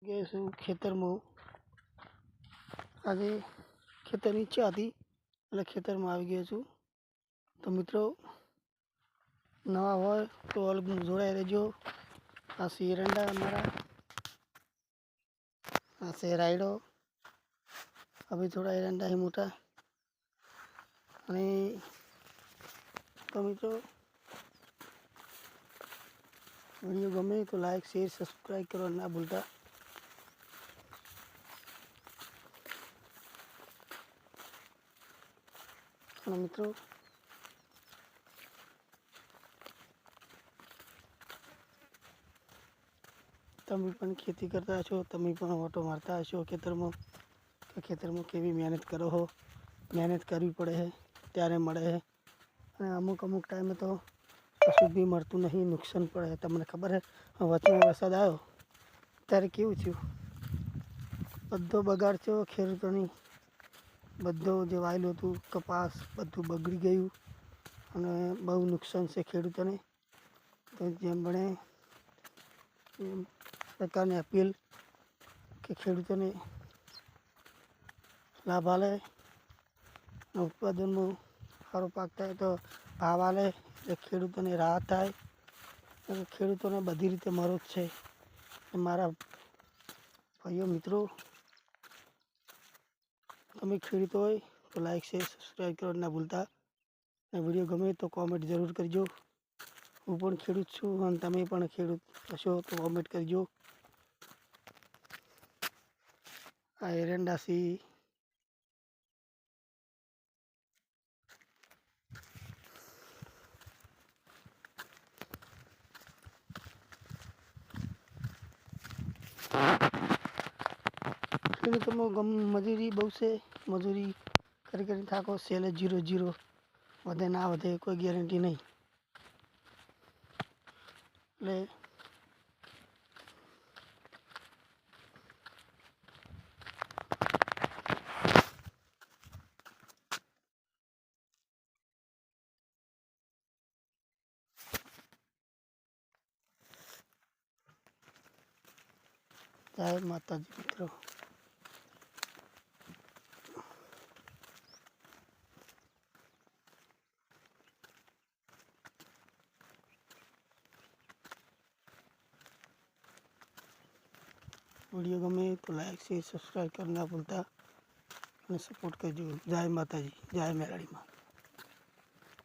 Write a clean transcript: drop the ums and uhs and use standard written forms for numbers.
गए છું ખેતરમાં। આજે ખેતરની ઈચ્છા હતી એટલે ખેતરમાં આવી ગયો છું। તો મિત્રો નવા હોય તો જોડાઈ રહેજો। આ છે એરંડા અમારા, આ છે રાયડો। अभी थोड़ा एरंडा ही मोटा અને તો મિત્રો वीडियो गमे तो लाइक शेयर सब्सक्राइब करो ना भूलता। मित्रों तमे पण खेती करता हशो, तमे पण ऑटो मारता हशो खेतर में। तो खेतर में केवी मेहनत करो हो, मेहनत करवी पड़े है त्यारे मळे है। अमुक अमुक टाइम में तो कशुं भी मळतुं नहीं, नुकसान पड़े है। तमने खबर है वचमा वरसाद आयो त्यारे केवुं थयुं, बधो बगाड़ थयो खेडूतोनी। बधो जे वायेलुं हतुं कपास बधुं बगड़ी गयुं अने बहु नुकसान छे खेडूतोने। तो जेम बने सरकार ने अपील कि खेडूतोने लाभ आले, उत्पादन में सारो पाक थाय तो भाव आले, खेडूतोने राहत थाय। खेडूतोने बधी रीते मदद छे। मारा भाईओ मित्रों तमे खेडूत होय तो लाइक शेयर सब्सक्राइब करो ना भूलता। वीडियो गमे तो कॉमेंट जरूर करजो। हूँ पण खेडूत छुं अने तमे पण खेडूत हशो तो कॉमेंट करजो। आ एरंडा सी खेडूतों गम मजूरी बहु से, मजूरी करी थाको। सेल 0-0 वधे ना वधे कोई गेरंटी नहीं। ले जय माता जी मित्रों। वीडियो गमे तो लाइक शेयर सब्सक्राइब करना भूलता, सपोर्ट करजो। जय माता जी, जय मेराड़ी माँ।